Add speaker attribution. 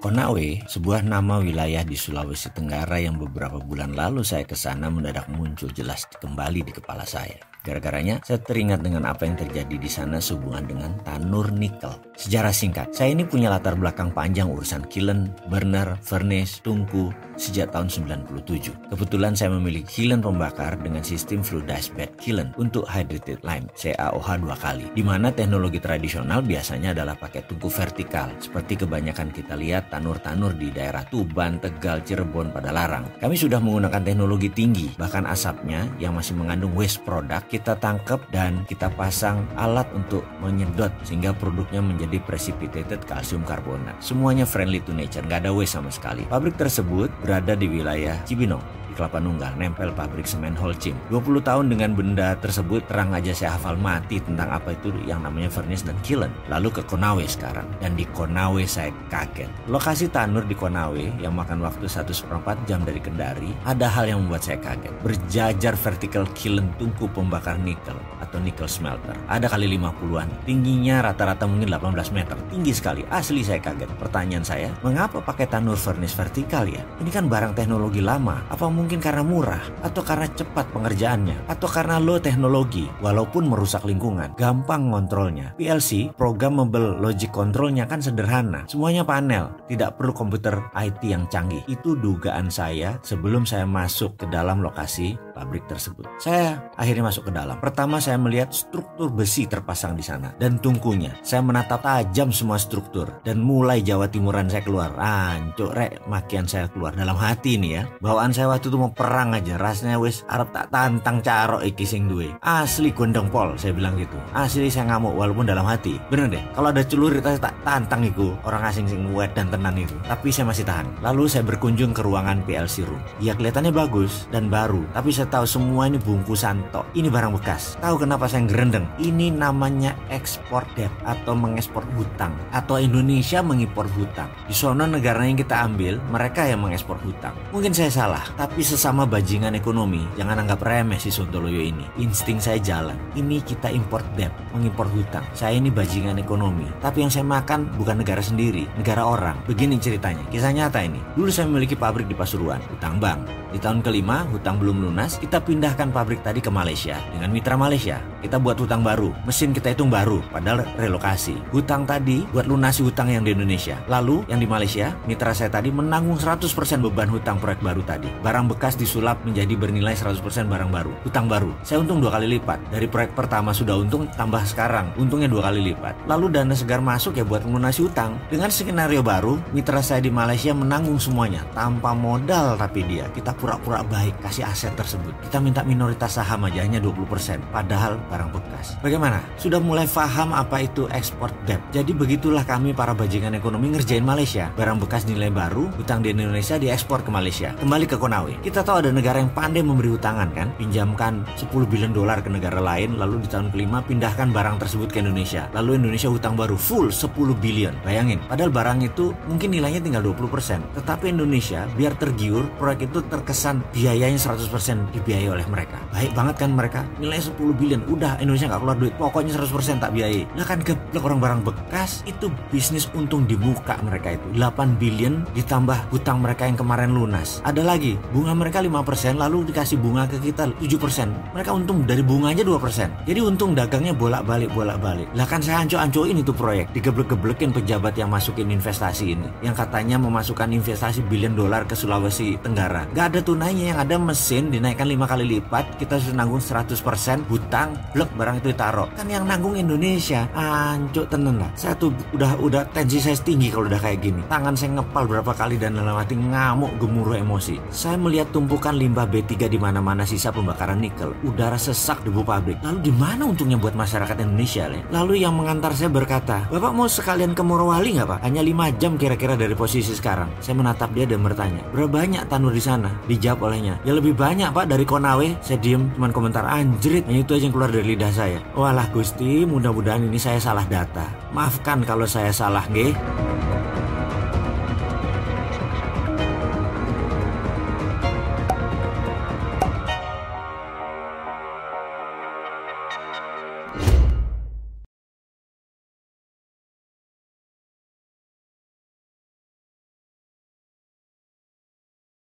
Speaker 1: Konawe, sebuah nama wilayah di Sulawesi Tenggara yang beberapa bulan lalu saya ke sana mendadak muncul jelas kembali di kepala saya. Gara-garanya, saya teringat dengan apa yang terjadi di sana sehubungan dengan tanur nikel. Sejarah singkat, saya ini punya latar belakang panjang urusan kiln, burner, furnace, tungku sejak tahun 97. Kebetulan saya memiliki kiln pembakar dengan sistem fluidized bed kiln untuk hydrated lime (CaOH 2 kali), di mana teknologi tradisional biasanya adalah pakai tungku vertikal, seperti kebanyakan kita lihat tanur-tanur di daerah Tuban, Tegal, Cirebon, pada Larang. Kami sudah menggunakan teknologi tinggi, bahkan asapnya yang masih mengandung waste product kita tangkap dan kita pasang alat untuk menyedot sehingga produknya menjadi precipitated calcium carbonate. Semuanya friendly to nature, nggak ada waste sama sekali. Pabrik tersebut berada di wilayah Cibinong di Kelapa Nunggal, nempel pabrik semen Holcim. 20 tahun dengan benda tersebut, terang aja saya hafal mati tentang apa itu yang namanya furnace dan kiln. Lalu ke Konawe sekarang, dan di Konawe saya kaget. Lokasi tanur di Konawe yang makan waktu 1/4 jam dari Kendari, ada hal yang membuat saya kaget. Berjajar vertical kiln tungku pembakar nikel atau nickel smelter. Ada kali 50-an. Tingginya rata-rata mungkin 18 meter. Tinggi sekali. Asli saya kaget. Pertanyaan saya, mengapa pakai tanur furnace vertikal ya? Ini kan barang teknologi lama. Apa mungkin karena murah? Atau karena cepat pengerjaannya? Atau karena low teknologi? Walaupun merusak lingkungan, gampang ngontrolnya. PLC, Programmable Logic Controlnya kan sederhana. Semuanya panel. Tidak perlu komputer IT yang canggih. Itu dugaan saya sebelum saya masuk ke dalam lokasi pabrik tersebut. Saya akhirnya masuk ke dalam. Pertama saya melihat struktur besi terpasang di sana dan tungkunya. Saya menatap tajam semua struktur dan mulai Jawa Timuran saya keluar. Ancuk rek, makian saya keluar dalam hati nih ya. Bawaan saya waktu itu mau perang aja. Rasanya wis arep tak tantang carok iki sing duwe. Asli gondong pol, saya bilang gitu. Asli saya ngamuk walaupun dalam hati. Bener deh. Kalau ada celurit saya tak tantang iku orang asing sing wet dan tenan itu. Tapi saya masih tahan. Lalu saya berkunjung ke ruangan PLC room. Ya kelihatannya bagus dan baru, tapi saya tahu semua ini bungkusan tok. Ini barang bekas. Tahu kenapa saya gerendeng? Ini namanya ekspor debt atau mengekspor hutang, atau Indonesia mengimpor hutang. Di sono negara yang kita ambil, mereka yang mengekspor hutang. Mungkin saya salah, tapi sesama bajingan ekonomi, jangan anggap remeh si Sontoloyo ini. Insting saya jalan. Ini kita import debt, mengimpor hutang. Saya ini bajingan ekonomi, tapi yang saya makan bukan negara sendiri, negara orang. Begini ceritanya, kisah nyata ini. Dulu saya memiliki pabrik di Pasuruan, hutang bank. Di tahun kelima, hutang belum lunas, kita pindahkan pabrik tadi ke Malaysia dengan mitra Malaysia. Kita buat hutang baru, mesin kita hitung baru, padahal relokasi. Hutang tadi buat lunasi hutang yang di Indonesia. Lalu yang di Malaysia, mitra saya tadi menanggung 100% beban hutang proyek baru tadi. Barang bekas disulap menjadi bernilai 100% barang baru, hutang baru. Saya untung 2 kali lipat. Dari proyek pertama sudah untung, tambah sekarang untungnya 2 kali lipat. Lalu dana segar masuk ya buat melunasi hutang. Dengan skenario baru, mitra saya di Malaysia menanggung semuanya tanpa modal, tapi kita pura-pura baik kasih aset tersebut. Kita minta minoritas saham aja hanya 20%, padahal barang bekas. Bagaimana? Sudah mulai paham apa itu export debt. Jadi begitulah kami para bajingan ekonomi ngerjain Malaysia. Barang bekas nilai baru, hutang di Indonesia diekspor ke Malaysia. Kembali ke Konawe. Kita tahu ada negara yang pandai memberi hutangan kan? Pinjamkan 10 billion dolar ke negara lain, lalu di tahun kelima pindahkan barang tersebut ke Indonesia. Lalu Indonesia hutang baru full 10 billion. Bayangin, padahal barang itu mungkin nilainya tinggal 20%. Tetapi Indonesia biar tergiur, proyek itu terkesan biayanya 100% dibiayai oleh mereka. Baik banget kan mereka, nilainya 10 billion, udah Indonesia nggak keluar duit, pokoknya 100% tak biayai. Nah kan geblek orang barang bekas, itu bisnis untung di muka mereka itu. 8 billion ditambah hutang mereka yang kemarin lunas. Ada lagi, bunga mereka 5%, lalu dikasih bunga ke kita 7%. Mereka untung dari bunganya 2%. Jadi untung dagangnya bolak-balik. Lah kan saya anco-ancoin itu proyek, digeblek-geblekin pejabat yang masukin investasi ini. Yang katanya memasukkan investasi billion dolar ke Sulawesi Tenggara. Gak ada tunainya, yang ada mesin dinaikkan 5 kali lipat, kita sudah nanggung 100% hutang, blek barang itu ditaruh. Kan yang nanggung Indonesia. Ancuk tenan lah. Saya tuh udah tensi saya tinggi kalau udah kayak gini. Tangan saya ngepal berapa kali dan dalam hati ngamuk gemuruh emosi. Saya melihat tumpukan limbah B3 di mana-mana sisa pembakaran nikel, udara sesak debu pabrik. Lalu di mana untungnya buat masyarakat Indonesia? Lalu yang mengantar saya berkata, "Bapak mau sekalian ke Morowali nggak Pak? Hanya 5 jam kira-kira dari posisi sekarang." Saya menatap dia dan bertanya, "Berapa banyak tanur di sana?" Dijawab olehnya, "Ya lebih banyak Pak dari Konawe." Saya diem, cuman komentar, "Anjrit." Hanya itu aja yang keluar dari lidah saya. Walah Gusti, mudah-mudahan ini saya salah data. Maafkan kalau saya salah, nggih.